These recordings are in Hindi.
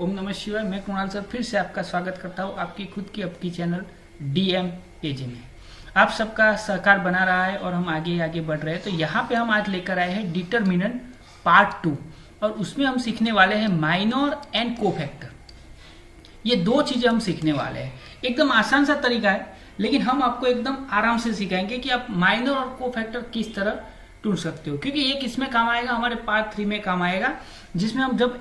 ओम नमः शिवाय। मैं कुणाल सर फिर से आपका स्वागत करता हूँ आपकी खुद की आपकी चैनल डीएम पेजी में। आप सबका सहकार बना रहा है और हम आगे आगे बढ़ रहे हैं। तो यहाँ पे हम आज लेकर आए हैं डिटरमिनेंट पार्ट 2 और उसमें हम सीखने वाले हैं माइनर एंड कोफैक्टर। ये दो चीजें हम सीखने वाले हैं। एकदम आसान सा तरीका है, लेकिन हम आपको एकदम आराम से सिखाएंगे कि आप माइनर और कोफैक्टर किस तरह ढूंढ सकते हो, क्योंकि ये किसमें काम आएगा, हमारे पार्ट 3 में काम आएगा, जिसमें हम जब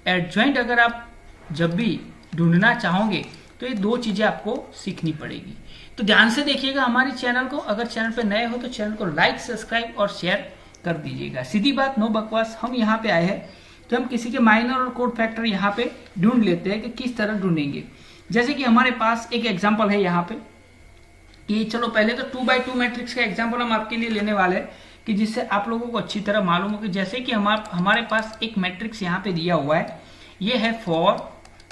एडजॉइंट अगर आप जब भी ढूंढना चाहोगे तो ये दो चीजें आपको सीखनी पड़ेगी। तो ध्यान से देखिएगा हमारे चैनल को। अगर चैनल पे नए हो तो चैनल को लाइक, सब्सक्राइब और शेयर कर दीजिएगा। सीधी बात, नो बकवास। हम यहाँ पे आए हैं तो हम किसी के माइनर और कोफैक्टर यहाँ पे ढूंढ लेते हैं कि किस तरह ढूंढेंगे। जैसे कि हमारे पास एक एग्जाम्पल है यहाँ पे कि चलो पहले तो 2x2 मैट्रिक्स का एग्जाम्पल हम आपके लिए लेने वाले हैं कि जिससे आप लोगों को अच्छी तरह मालूम हो कि जैसे कि हमारे पास एक मैट्रिक्स यहाँ पे दिया हुआ है, ये है 4,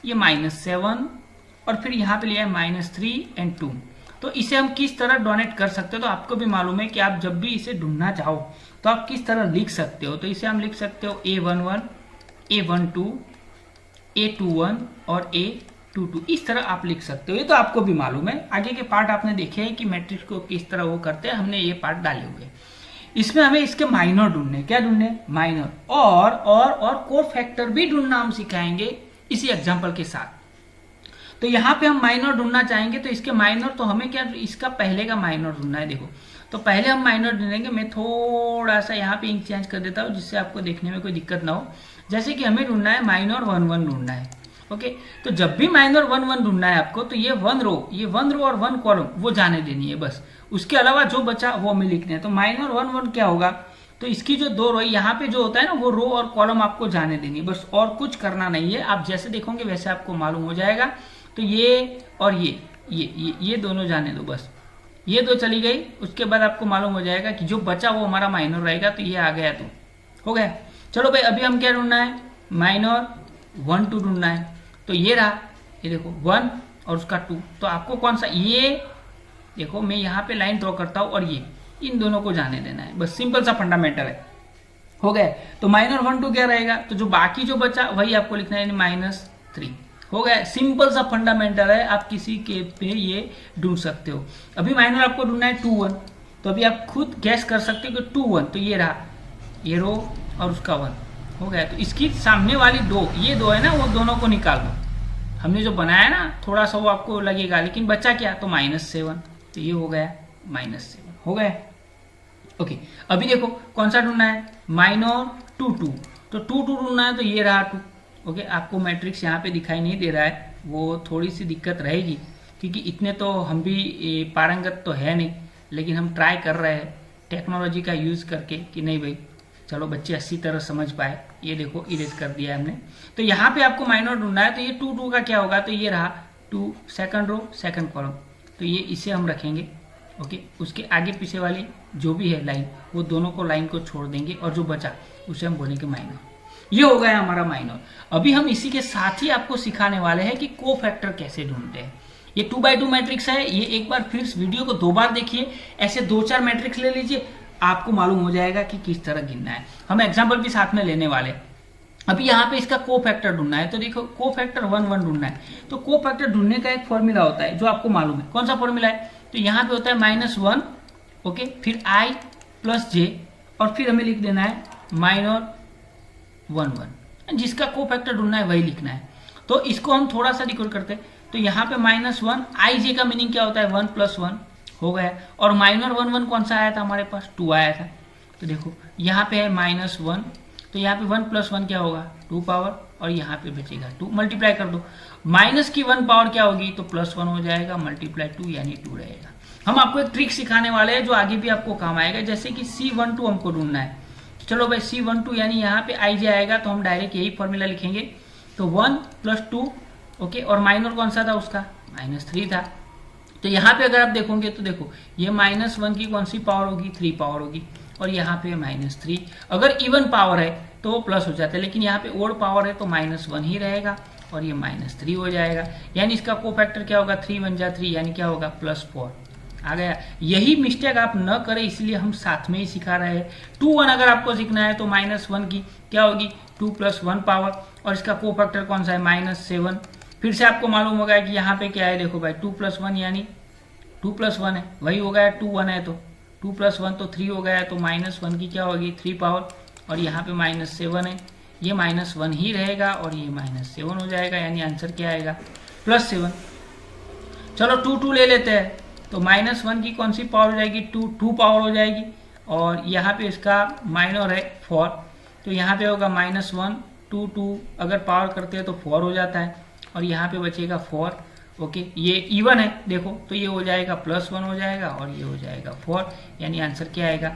ये -7 और फिर यहाँ पे लिया है -3 and 2। तो इसे हम किस तरह डोनेट कर सकते हो, तो आपको भी मालूम है कि आप जब भी इसे ढूंढना चाहो तो आप किस तरह लिख सकते हो। तो इसे हम लिख सकते हो A11, A12, A21 और A22, इस तरह आप लिख सकते हो। ये तो आपको भी मालूम है, आगे के पार्ट आपने देखे हैं कि मैट्रिक्स को किस तरह वो करते हैं, हमने ये पार्ट डाले हुए। इसमें हमें इसके माइनर ढूंढने, क्या ढूंढने, माइनर और कोफैक्टर भी ढूंढना हम सिखाएंगे इसी एग्जांपल के साथ। तो यहाँ पे हम माइनर ढूंढना चाहेंगे तो इसके माइनर, तो हमें क्या, इसका पहले का माइनर ढूंढना है। देखो, तो पहले हम माइनर ढूंढेंगे। मैं थोड़ा सा यहाँ पे इंक चेंज कर देता हूँ जिससे आपको देखने में कोई दिक्कत ना हो। जैसे कि हमें ढूंढना है माइनर 1 1 ढूंढना है। ओके, तो जब भी माइनर 1 1 ढूंढना है आपको, तो ये 1 रो और 1 कॉलम वो जाने देनी है बस। उसके अलावा जो बचा वो हमें लिखना है। तो माइनर 1 1 क्या होगा, तो इसकी जो दो रो यहाँ पे जो होता है ना, वो रो और कॉलम आपको जाने देनी है बस, और कुछ करना नहीं है। आप जैसे देखोगे वैसे आपको मालूम हो जाएगा। तो ये और ये दोनों जाने दो बस, ये दो चली गई। उसके बाद आपको मालूम हो जाएगा कि जो बचा वो हमारा माइनर रहेगा। तो ये आ गया, तो हो गया। चलो भाई, अभी हम क्या ढूंढना है, माइनर 1 2 ढूंढना है। तो ये रहा, ये देखो 1 और उसका 2। तो आपको कौन सा, ये देखो मैं यहाँ पे लाइन ड्रॉ करता हूँ और ये इन दोनों को जाने देना है बस। सिंपल सा फंडामेंटल है, हो गया। तो माइनर 1 2 क्या रहेगा, तो जो बाकी जो बचा वही आपको लिखना है, -3, हो गया। सिंपल सा फंडामेंटल है, आप किसी के पे ये ढूंढ सकते हो। अभी माइनर आपको ढूंढना है 2 1, तो अभी आप खुद गैस कर सकते हो कि 2 1, तो ये रहा, ये रो और उसका 1, हो गया। तो इसकी सामने वाली ये दो है ना, वो दोनों को निकाल दो। हमने जो बनाया ना, थोड़ा सा वो आपको लगेगा, लेकिन बचा क्या, तो -7, तो ये हो गया -7, हो गया। ओके, अभी देखो कौन सा ढूंढना है, माइनर 2 2, तो 2 2 ढूंढना है। तो ये रहा 2। ओके, आपको मैट्रिक्स यहाँ पे दिखाई नहीं दे रहा है, वो थोड़ी सी दिक्कत रहेगी क्योंकि इतने तो हम भी पारंगत तो है नहीं, लेकिन हम ट्राई कर रहे हैं टेक्नोलॉजी का यूज करके कि नहीं भाई चलो बच्चे अच्छी तरह समझ पाए। ये देखो इरेज कर दिया हमने। तो यहाँ पे आपको माइनर ढूंढना है। तो ये 2 2 का क्या होगा, तो ये रहा 2 सेकंड रो सेकंड कॉलम, तो ये इसे हम रखेंगे। ओके, उसके आगे पीछे वाली जो भी है लाइन, वो दोनों को लाइन को छोड़ देंगे और जो बचा उसे हम बोलेंगे माइनर। ये हो गया हमारा माइनर। अभी हम इसी के साथ ही आपको सिखाने वाले हैं कि कोफैक्टर कैसे ढूंढते हैं। ये 2x2 मैट्रिक्स है, ये एक बार फिर इस वीडियो को 2 बार देखिए, ऐसे 2-4 मैट्रिक्स ले लीजिए, आपको मालूम हो जाएगा कि किस तरह गिनना है। हम एग्जाम्पल भी साथ में लेने वाले। अभी यहाँ पे इसका कोफैक्टर ढूंढना है। तो देखो कोफैक्टर 1 1 ढूंढना है। तो कोफैक्टर ढूंढने का एक फॉर्मूला होता है जो आपको मालूम है। कौन सा फॉर्मूला है, तो यहाँ पे होता है -1, ओके, फिर I + j और फिर हमें लिख देना है माइनर 1 1। जिसका कोफैक्टर ढूंढना है वही लिखना है। तो इसको हम थोड़ा सा डिकोड करते हैं। तो यहाँ पे -1, ij का मीनिंग क्या होता है, 1 + 1, हो गया। और माइनर 1 1 कौन सा आया था, हमारे पास 2 आया था। तो देखो यहाँ पे है -1, तो यहाँ पे 1 + 1 क्या होगा, 2 पावर, और यहाँ पे बचेगा 2, मल्टीप्लाई कर दो। माइनस की 1 पावर क्या होगी, तो +1 हो जाएगा, मल्टीप्लाई 2 यानी 2 रहेगा। हम आपको एक ट्रिक सिखाने वाले हैं जो आगे भी आपको काम आएगा। जैसे कि C12 हमको ढूंढना है। चलो भाई C12 यानी यहाँ पे ij आएगा, तो हम डायरेक्ट यही फॉर्मूला लिखेंगे। तो 1 + 2, ओके, और माइनर कौन सा था उसका, -3 था। तो यहाँ पे अगर आप देखोगे तो देखो ये -1 की कौन सी पावर होगी, 3 पावर होगी, और यहाँ पे -3। अगर इवन पावर है तो वो प्लस हो जाता है, लेकिन यहाँ पे ओड पावर है तो -1 ही रहेगा और ये -3 हो जाएगा। यानी इसका कोफैक्टर क्या होगा, 3 1 जा 3, यानी क्या होगा, +4 आ गया। यही मिस्टेक आप न करें इसलिए हम साथ में ही सिखा रहे हैं। 2 1 अगर आपको सीखना है तो -1 की क्या होगी, 2 + 1 पावर, और इसका कोफैक्टर कौन सा है -7। फिर से आपको मालूम होगा कि यहाँ पे क्या है, देखो भाई 2 + 1 यानी 2 + 1 है, वही हो गया 2 1 है तो 2 + 1 तो 3 हो गया, तो -1 की क्या होगी 3 पावर, और यहाँ पे -7 है, ये -1 ही रहेगा और ये -7 हो जाएगा, यानी आंसर क्या आएगा +7। चलो 2 2 ले लेते हैं, तो -1 की कौन सी पावर हो जाएगी 2 पावर हो जाएगी, और यहाँ पे इसका माइनर है 4, तो यहाँ पे होगा -1 2 2, अगर पावर करते हैं तो 4 हो जाता है, और यहाँ पे बचेगा 4। ओके, ये इवन है देखो, तो ये हो जाएगा +1 हो जाएगा, और ये हो जाएगा 4, यानी आंसर क्या आएगा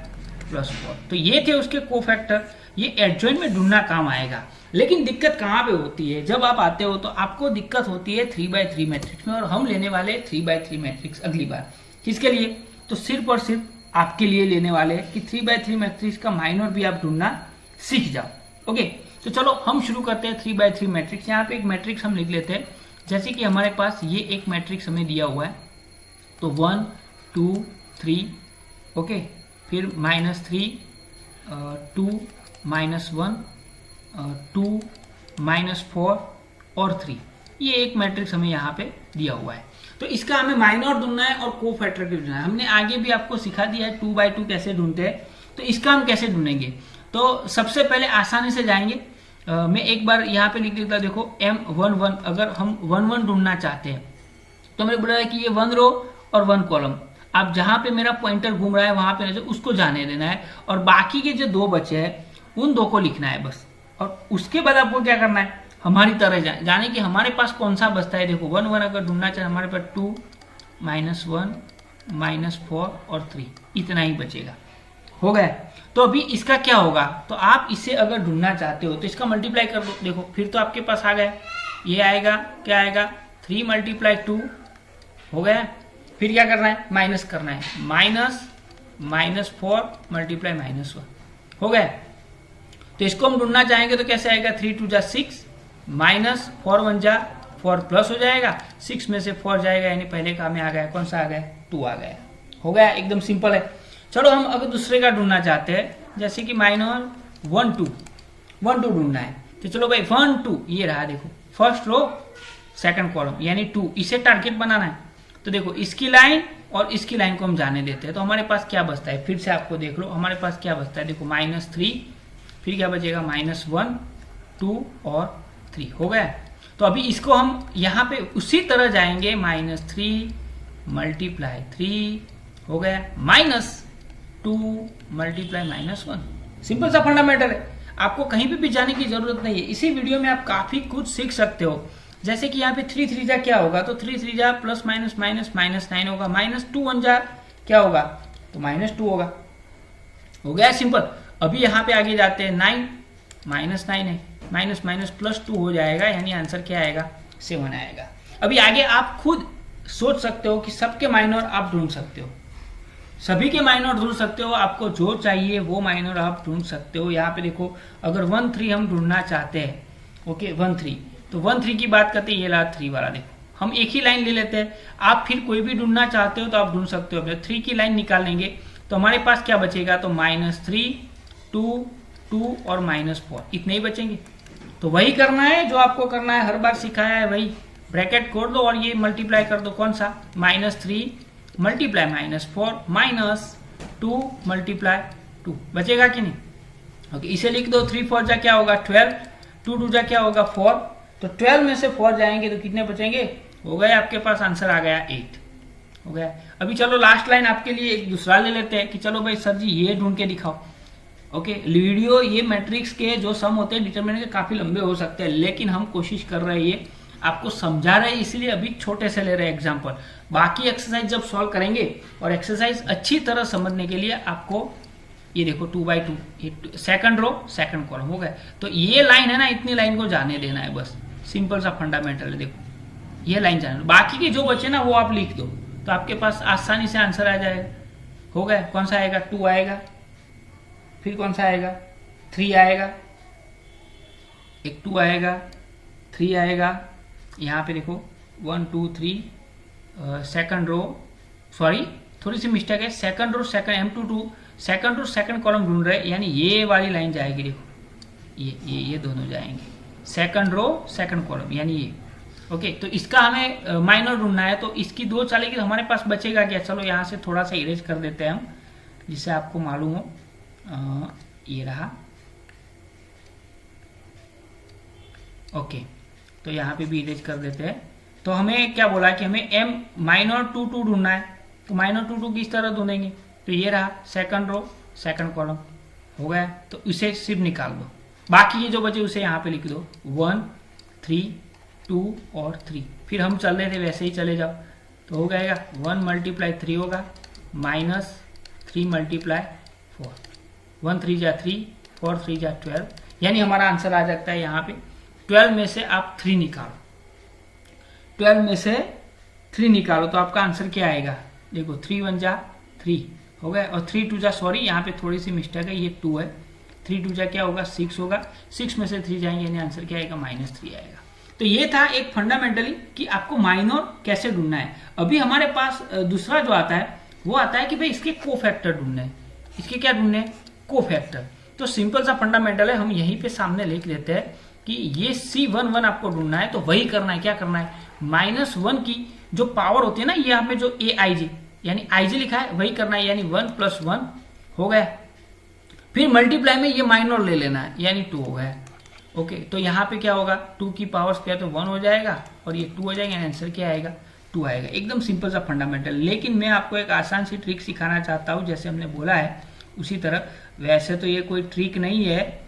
+4। तो ये थे उसके कोफैक्टर, ये एडजॉइंट में ढूंढना काम आएगा। लेकिन दिक्कत कहाँ पे होती है, जब आप आते हो तो आपको दिक्कत होती है 3x3 मैट्रिक्स में, और हम लेने वाले 3x3 मैट्रिक्स अगली बार। किसके लिए, तो सिर्फ और सिर्फ आपके लिए लेने वाले कि 3x3 मैट्रिक्स का माइनर भी आप ढूंढना सीख जाओ। ओके, तो चलो हम शुरू करते हैं 3x3 मैट्रिक्स। यहाँ पे एक मैट्रिक्स हम लिख लेते हैं, जैसे कि हमारे पास ये एक मैट्रिक्स हमें दिया हुआ है, तो 1 2 3, ओके, फिर -3 2 -1 2 -4 और 3, ये एक मैट्रिक्स हमें यहाँ पे दिया हुआ है। तो इसका हमें माइनर ढूंढना है और कोफैक्टर भी ढूंढना है। हमने आगे भी आपको सिखा दिया है 2x2 कैसे ढूंढते हैं, तो इसका हम कैसे ढूंढेंगे। तो सबसे पहले आसानी से जाएंगे, मैं एक बार यहाँ पे लिख देता, देखो M11, अगर हम 1 1 ढूंढना चाहते हैं तो मैंने बोला है कि ये 1 रो और 1 कॉलम, आप जहां पे मेरा पॉइंटर घूम रहा है वहां पे उसको जाने देना है, और बाकी के जो 2 बचे हैं उन 2 को लिखना है बस। और उसके बाद आपको क्या करना है, हमारी तरह जाने कि हमारे पास कौन सा बचता है। देखो 1 1 अगर ढूंढना चाहे हमारे पास 2 -1 -4 और 3, इतना ही बचेगा, हो गया। तो अभी इसका क्या होगा, तो आप इसे अगर ढूंढना चाहते हो तो इसका मल्टीप्लाई कर दो, देखो फिर तो आपके पास आ गया, ये आएगा, क्या आएगा 3 × 2 हो गया। फिर क्या करना है, माइनस करना है, -4 × -1 हो गया। तो इसको हम ढूंढना चाहेंगे तो कैसे आएगा, 3 2 6 -4 1 4 प्लस हो जाएगा, 6 में से 4 जाएगा, यानी पहले का में आ गया, कौन सा आ गया 2 आ गया, हो गया, एकदम सिंपल है। चलो हम अगर दूसरे का ढूंढना चाहते हैं, जैसे कि -1 2 ढूंढना है, तो चलो भाई 1 2, ये रहा देखो, फर्स्ट रो सेकंड कॉलम यानी 2, इसे टारगेट बनाना है। तो देखो इसकी लाइन और इसकी लाइन को हम जाने देते हैं, तो हमारे पास क्या बचता है, फिर से आपको देख लो हमारे पास क्या बचता है, देखो -3, फिर क्या बचेगा -1 2 और 3, हो गया। तो अभी इसको हम यहाँ पे उसी तरह जाएंगे, -3 × 3 हो गया, -2 × -1, सिंपल सा फंडामेंटल है, आपको कहीं भी जाने की जरूरत नहीं है। इसी वीडियो में आप काफी कुछ सीख सकते हो। जैसे कि यहाँ पे 3 3 जा क्या होगा, तो 3 3 जा प्लस माइनस माइनस -9 होगा, -2 1 जा क्या होगा, तो -2 होगा, हो गया सिंपल। अभी यहाँ पे आगे जाते हैं, 9 -9 है, माइनस माइनस +2 हो जाएगा, यानी आंसर क्या आएगा 7 आएगा। अभी आगे आप खुद सोच सकते हो कि सबके माइनर आप ढूंढ सकते हो, सभी के माइनर ढूंढ सकते हो, आपको जो चाहिए वो माइनर आप ढूंढ सकते हो। यहाँ पे देखो अगर 1 3 हम ढूंढना चाहते हैं, ओके 1 3, तो 1 3 की बात करते हैं, ये ला 3 वाला, देखो हम एक ही लाइन ले लेते हैं, आप फिर कोई भी ढूंढना चाहते हो तो आप ढूंढ सकते हो। 3 की लाइन निकाल लेंगे तो हमारे पास क्या बचेगा, तो -3 2 2 और -4, इतने ही बचेंगे। तो वही करना है जो आपको करना है, हर बार सिखाया है वही, ब्रैकेट खोल दो और ये मल्टीप्लाई कर दो, कौन सा -3 × -4 -2 × 2, बचेगा कि नहीं, ओके इसे लिख दो। 3 4 जा क्या होगा 12, 2 2 जा क्या होगा 4, तो 12 में से 4 जाएंगे तो कितने बचेंगे, हो गए आपके पास आंसर आ गया 8, हो गया। अभी चलो लास्ट लाइन आपके लिए एक दूसरा ले लेते हैं कि चलो भाई सर जी ये ढूंढ के दिखाओ। ओके वीडियो ये मैट्रिक्स के जो सम होते हैं डिटरमिनेंट के काफी लंबे हो सकते हैं, लेकिन हम कोशिश कर रहे हैं ये आपको समझा रहे हैं, इसलिए अभी छोटे से ले रहे हैं एग्जांपल। बाकी एक्सरसाइज जब सॉल्व करेंगे और एक्सरसाइज अच्छी तरह समझने के लिए आपको ये देखो 2/2, ये सेकंड रो सेकंड कॉलम हो गया। तो ये लाइन है ना, इतनी लाइन को जाने देना है बस, सिंपल सा फंडामेंटल है। देखो ये लाइन जाने, बाकी के जो बचे ना वो आप लिख दो तो आपके पास आसानी से आंसर आ जाएगा, हो गया। कौन सा आएगा 2 आएगा, फिर कौन सा आएगा 3 आएगा, एक 2 आएगा 3 आएगा, यहाँ पे देखो 1 2 3 सेकंड रो, सॉरी थोड़ी सी मिस्टेक है, second row second M2 2 second row second column ढूंढ रहे हैं, यानी ये वाली लाइन जाएगी, देखो ये दोनों जाएंगे, सेकंड रो सेकंड कॉलम यानी ये। ओके, तो इसका हमें माइनर ढूंढना है, तो इसकी 2 चलेगी तो हमारे पास बचेगा क्या? चलो यहाँ से थोड़ा सा इरेज कर देते हैं हम, जिससे आपको मालूम हो। ये रहा। ओके, तो यहाँ पे भी इरेज कर देते हैं। तो हमें क्या बोला कि हमें m माइनर 2 2 ढूंढना है, तो माइनर 2 2 किस तरह ढूंढेंगे? तो ये रहा सेकंड रो सेकंड कॉलम, हो गया। तो इसे सिर्फ निकाल दो, बाकी ये जो बचे उसे यहाँ पे लिख दो 1 3 2 और 3। फिर हम चल रहे थे वैसे ही चले जाओ, तो हो जाएगा 1 × 3 होगा माइनस 3 × 4, 1 3 जा 3, 4 3 जा 12, यानी हमारा आंसर आ जाता है यहाँ पे 12 में से आप 3 निकालो, 12 में से 3 निकालो तो आपका आंसर क्या आएगा? देखो 3 1 जा 3 हो गया, और 3 2 जा, सॉरी यहाँ पे थोड़ी सी मिस्टेक है, ये 2 है, 3 2 जा क्या होगा? 6 होगा, 6 में से 3 जाएंगे यानी आंसर क्या आएगा? -3 आएगा। तो ये था एक फंडामेंटली कि आपको माइनर कैसे ढूंढना है। अभी हमारे पास दूसरा जो आता है वो आता है कि भाई इसके कोफैक्टर ढूंढने हैं। इसके क्या ढूंढने हैं? कोफैक्टर। तो सिंपल सा फंडामेंटल है, हम यहीं पे सामने लिख लेते हैं कि ये C11 आपको ढूंढना है, तो वही करना है। क्या करना है? -1 की जो पावर होती है ना, ये यहाँ पे जो AIJ यानी IJ लिखा है वही करना है, यानी 1 + 1 हो गया। फिर मल्टीप्लाई में ये माइनर ले लेना है, यानी 2 हो गया। ओके, तो यहाँ पे क्या होगा? 2 की पावर स्क्वायर तो 1 हो जाएगा और ये 2 हो जाएगा, आंसर क्या आएगा? 2 आएगा। एकदम सिंपल सा फंडामेंटल। लेकिन मैं आपको एक आसान सी ट्रिक सिखाना चाहता हूँ, जैसे हमने बोला है उसी तरह। वैसे तो ये कोई ट्रिक नहीं है,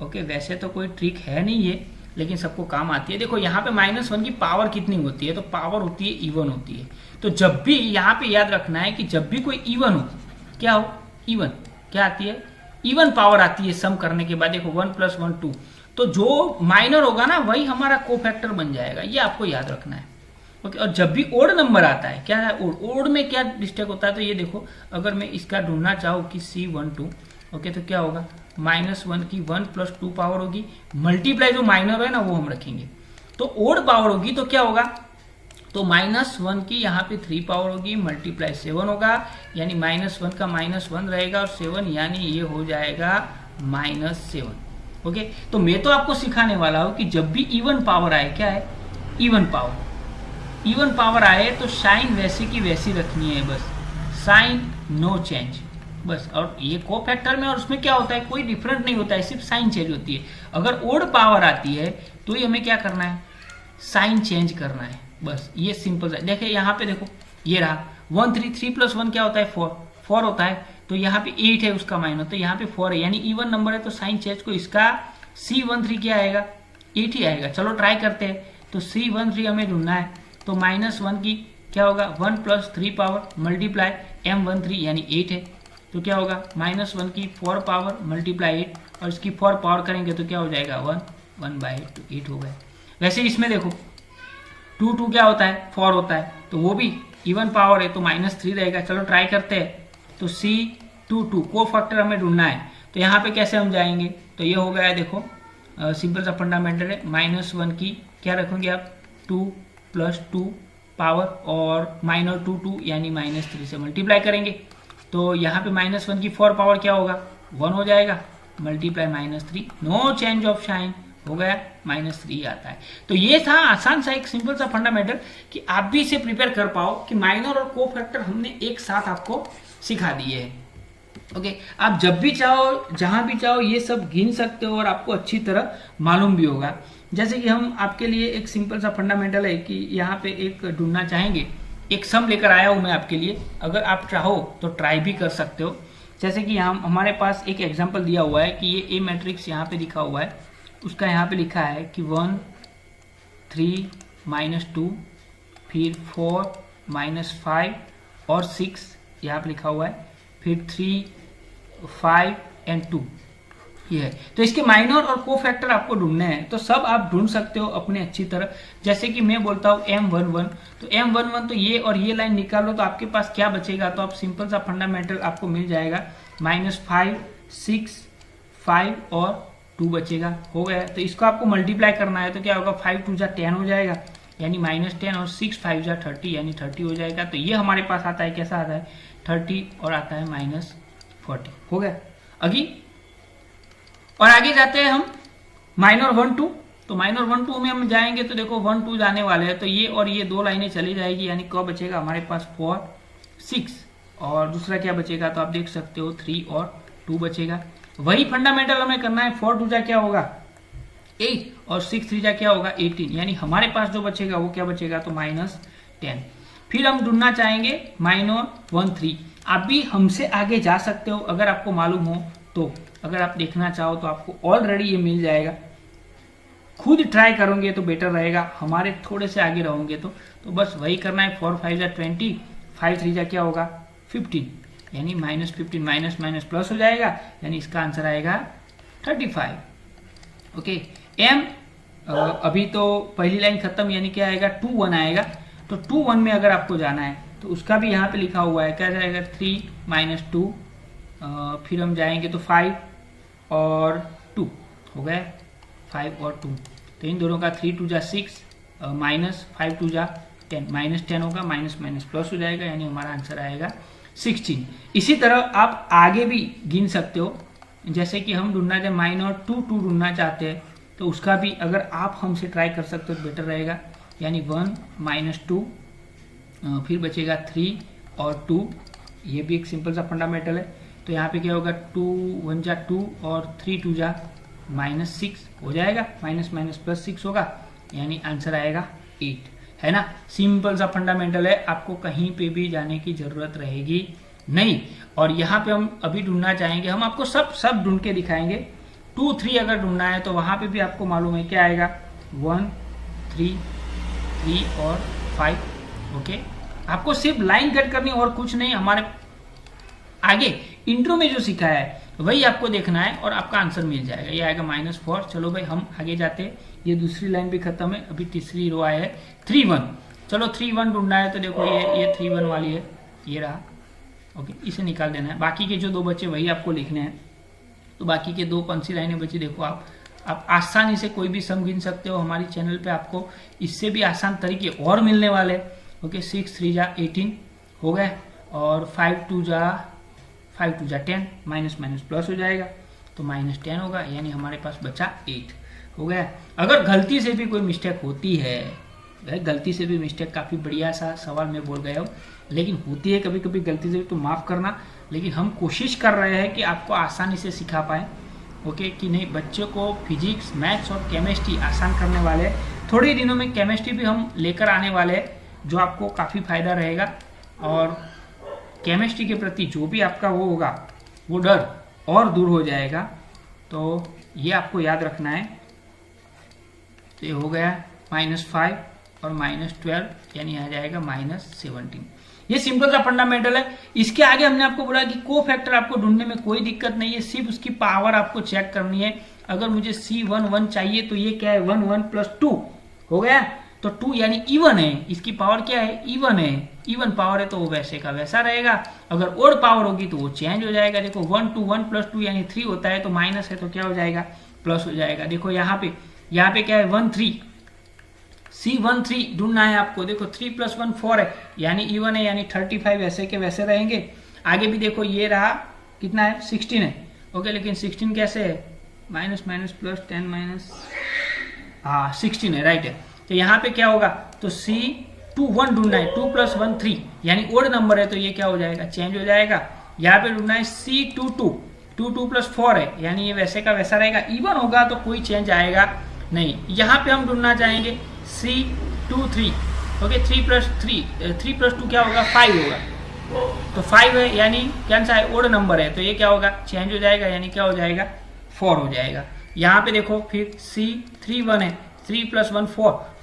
ओके, वैसे तो कोई ट्रिक है नहीं है, लेकिन सबको काम आती है। देखो यहाँ पे -1 की पावर कितनी होती है? तो पावर होती है इवन होती है। तो जब भी यहाँ पे याद रखना है कि जब भी कोई इवन हो, क्या हो? इवन क्या आती है? इवन पावर आती है सम करने के बाद। देखो 1 + 1 2, तो जो माइनर होगा ना वही हमारा कोफैक्टर बन जाएगा, ये आपको याद रखना है। ओके, और जब भी ओड नंबर आता है, क्या है ओड में क्या मिस्टेक होता है? तो ये देखो, अगर मैं इसका ढूंढना चाहूँ कि C12, ओके, तो क्या होगा? -1 की 1 + 2 पावर होगी, मल्टीप्लाई जो माइनर है ना वो हम रखेंगे। तो ओड पावर होगी तो क्या होगा? तो -1 की यहाँ पे 3 पावर होगी, मल्टीप्लाई 7 होगा, यानी -1 का -1 रहेगा और 7, यानी ये हो जाएगा -7। ओके, तो मैं तो आपको सिखाने वाला हूँ कि जब भी इवन पावर आए, क्या है? इवन पावर आए तो साइन वैसी की वैसी रखनी है, बस साइन नो चेंज बस। और ये कोफैक्टर में और उसमें क्या होता है? कोई डिफरेंट नहीं होता है, सिर्फ साइन चेंज होती है। अगर ओड पावर आती है तो ये हमें क्या करना है? साइन चेंज करना है, बस ये सिंपल सा। देखिए यहाँ पे देखो, ये रहा 1 3 3 + 1 क्या होता है? 4 होता है। तो यहाँ पे 8 है उसका माइनर, तो यहाँ पे 4 है, यानी इवन नंबर है, तो साइन चेंज को इसका C13 क्या आएगा? 8 ही आएगा। चलो ट्राई करते हैं। तो C13 हमें ढूंढना है, तो -1 की क्या होगा? 1 + 3 पावर मल्टीप्लाई M13 यानी 8 है, तो क्या होगा? -1 की 4 पावर मल्टीप्लाई 8, और इसकी 4 पावर करेंगे तो क्या हो जाएगा? 1/8, तो 8 हो गया। वैसे इसमें देखो 2 2 क्या होता है? 4 होता है, तो वो भी इवन पावर है, तो -3 रहेगा। चलो ट्राई करते हैं। तो C22 कोफैक्टर हमें ढूंढना है, तो यहाँ पे कैसे हम जाएंगे? तो ये हो गया, देखो सिंपल सा फंडामेंटल है। -1 की क्या रखोगे आप? 2 + 2 पावर और माइनर 2 2 यानी -3 से मल्टीप्लाई करेंगे, तो यहाँ पे -1 की 4 पावर क्या होगा? 1 हो जाएगा, multiply -3, no change of sign, हो गया -3 आता है। तो ये था आसान सा एक सिंपल सा फंडामेंटल कि आप भी इसे प्रिपेयर कर पाओ कि माइनर और कोफैक्टर हमने एक साथ आपको सिखा दिए हैं। ओके, आप जब भी चाहो जहां भी चाहो ये सब गिन सकते हो और आपको अच्छी तरह मालूम भी होगा। जैसे कि हम आपके लिए एक सिंपल सा फंडामेंटल है कि यहाँ पे एक ढूंढना चाहेंगे, एक सम लेकर आया हूं मैं आपके लिए, अगर आप चाहो तो ट्राई भी कर सकते हो। जैसे कि यहाँ हमारे पास एक एग्जाम्पल दिया हुआ है कि ये A मैट्रिक्स यहाँ पे लिखा हुआ है, उसका यहाँ पे लिखा है कि 1 3 -2 फिर 4 -5 और 6 यहाँ पे लिखा हुआ है, फिर 3 5 और 2 ये है। तो इसके माइनर और कोफैक्टर आपको ढूंढने हैं, तो सब आप ढूंढ सकते हो अपने अच्छी तरह। जैसे कि मैं बोलता हूँ M11, तो M11 तो ये और ये लाइन निकालो तो आपके पास क्या बचेगा? तो आप सिंपल सा फंडामेंटल आपको मिल जाएगा, -5 6 5 और 2 बचेगा, हो गया। तो इसको आपको मल्टीप्लाई करना है, तो क्या होगा? 5 2 जा 10 हो जाएगा, यानी -10, और 6 5 जा 30 यानी 30 हो जाएगा। तो ये हमारे पास आता है, कैसा आता है? 30 और आता है -40, हो गया। अभी और आगे जाते हैं हम माइनर 1 2, तो माइनर 1 2 में हम जाएंगे तो देखो 1 2 जाने वाले हैं, तो ये और ये दो लाइनें चली जाएगी, यानी कब बचेगा हमारे पास 4 6, और दूसरा क्या बचेगा तो आप देख सकते हो 3 और 2 बचेगा। वही फंडामेंटल हमें करना है, 4 2 जा क्या होगा 8 और 6 3 जा क्या होगा 18, यानी हमारे पास जो बचेगा वो क्या बचेगा तो -10। फिर हम ढूंढना चाहेंगे माइनर 1 3। आप भी हमसे आगे जा सकते हो अगर आपको मालूम हो तो, अगर आप देखना चाहो तो आपको ऑलरेडी ये मिल जाएगा। खुद ट्राई करोगे तो बेटर रहेगा, हमारे थोड़े से आगे रहोगे तो बस वही करना है। 4 5 जा 20, 5 3 जा क्या होगा 15, यानी -15 माइनस माइनस प्लस हो जाएगा, यानी इसका आंसर आएगा 35। ओके एम अभी तो पहली लाइन खत्म, यानी क्या आएगा 2 1 आएगा। तो 2 1 में अगर आपको जाना है तो उसका भी यहाँ पे लिखा हुआ है, क्या जाएगा 3 - 2, फिर हम जाएंगे तो 5 और 2 हो गया, 5 और 2, तो इन दोनों का 3 2 जा 6 माइनस 5 2 जा 10, -10 होगा, माइनस माइनस प्लस हो जाएगा, यानी हमारा आंसर आएगा 16। इसी तरह आप आगे भी गिन सकते हो, जैसे कि हम ढूंढना चाहे माइनर 2 2 ढूंढना चाहते हैं तो उसका भी अगर आप हमसे ट्राई कर सकते हो तो बेटर रहेगा, यानी 1 - 2, फिर बचेगा 3 और 2, ये भी एक सिंपल सा फंडामेंटल है। तो यहाँ पे क्या होगा 2 1 जा 2 और 3 2 जा -6 हो जाएगा, माइनस माइनस प्लस 6 होगा, यानी आंसर आएगा 8, है ना। सिंपल सा फंडामेंटल है, आपको कहीं पे भी जाने की जरूरत रहेगी नहीं। और यहाँ पे हम अभी ढूंढना चाहेंगे, हम आपको सब ढूंढ के दिखाएंगे। 2 3 अगर ढूंढना है तो वहां पे भी आपको मालूम है क्या आएगा 1 3 3 और 5। ओके, आपको सिर्फ लाइन कट करनी और कुछ नहीं, हमारे आगे इंट्रो में जो सिखाया है वही आपको देखना है और आपका आंसर मिल जाएगा। ये आएगा -4। चलो भाई हम आगे जाते हैं, ये दूसरी लाइन भी खत्म है, अभी तीसरी रो आया है 3 1। चलो 3 1 ढूंढना है तो देखो ये 3 1 वाली है, ये रहा। ओके, इसे निकाल देना है, बाकी के जो 2 बचे वही आपको लिखने हैं। तो बाकी के 2 कौन सी लाइनें बची देखो, आप आसानी से कोई भी सम गिन सकते हो। हमारी चैनल पे आपको इससे भी आसान तरीके और मिलने वाले। ओके, 6 3 जा 18 हो गए, और 5 2 जा 10, माइनस माइनस प्लस हो जाएगा, तो -10 होगा, यानी हमारे पास बचा 8 हो गया। अगर गलती से भी कोई मिस्टेक होती है, गलती से भी मिस्टेक, काफ़ी बढ़िया सा सवाल मैं बोल गया हूँ, लेकिन होती है कभी कभी गलती से भी, तो माफ़ करना। लेकिन हम कोशिश कर रहे हैं कि आपको आसानी से सिखा पाए। ओके, कि नहीं, बच्चों को फिजिक्स मैथ्स और केमिस्ट्री आसान करने वाले हैं। थोड़े दिनों में केमिस्ट्री भी हम लेकर आने वाले हैं, जो आपको काफ़ी फायदा रहेगा, और केमिस्ट्री के प्रति जो भी आपका वो होगा वो डर और दूर हो जाएगा। तो ये आपको याद रखना है। तो ये हो गया -5 और -12, यानी आ जाएगा -17। ये सिंपल सा फंडामेंटल है। इसके आगे हमने आपको बोला कि को फैक्टर आपको ढूंढने में कोई दिक्कत नहीं है, सिर्फ उसकी पावर आपको चेक करनी है। अगर मुझे C1 1 चाहिए तो ये क्या है 1 1 + 2 हो गया, तो 2 यानी इवन है, इसकी पावर क्या है इवन है, इवन पावर है तो वो वैसे का वैसा रहेगा। अगर ओड पावर होगी तो वो चेंज हो जाएगा। देखो 1 2 1 + 2 यानी 3 होता है, तो माइनस है तो क्या हो जाएगा प्लस हो जाएगा। देखो यहाँ पे क्या है 1 3, C1 3 ढूंढना है आपको। देखो 3 + 1 4 है, यानी इवन है, यानी 35 वैसे के वैसे रहेंगे। आगे भी देखो ये रहा कितना है 16 है। ओके, लेकिन 16 कैसे है माइनस माइनस प्लस 10 माइनस, हाँ 16 है, राइट है। तो यहाँ पे क्या होगा तो C2 1 ढूंढना है, 2 + 1 3, यानी ओड नंबर है तो ये क्या हो जाएगा चेंज हो जाएगा। यहाँ पे ढूंढना है C2 2, 2 2 + 4 है, यानी ये वैसे का वैसा रहेगा। इवन होगा तो कोई चेंज आएगा नहीं। यहाँ पे हम ढूंढना चाहेंगे C2 3। ओके, 3 + 2 क्या होगा 5 होगा, तो 5 है, यानी कौन सा है ओड नंबर है, तो ये क्या होगा चेंज हो जाएगा, यानी क्या हो जाएगा 4 हो जाएगा। यहाँ पे देखो फिर C3 1 है, 3 + 1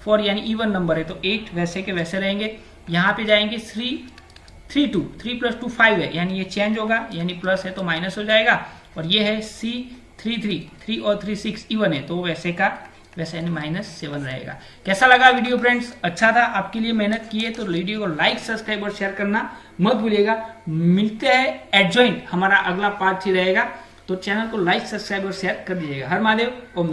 4 यानी इवन नंबर है, तो 8 वैसे के वैसे रहेंगे। यहाँ पे जाएंगे 3 2, 3 + 2 5 है, यानी ये चेंज होगा, यानी प्लस है तो माइनस हो जाएगा। और ये है C3 3 और 3 6 इवन है, तो वैसे का वैसे यानी -7 रहेगा। कैसा लगा वीडियो फ्रेंड्स? अच्छा था, आपके लिए मेहनत की है, तो वीडियो को लाइक सब्सक्राइब और शेयर करना मत भूलिएगा। मिलते हैं एडजॉइंट, हमारा अगला पार्ट ही रहेगा, तो चैनल को लाइक सब्सक्राइब और शेयर कर दीजिएगा। हर महादेव, ओम नमः।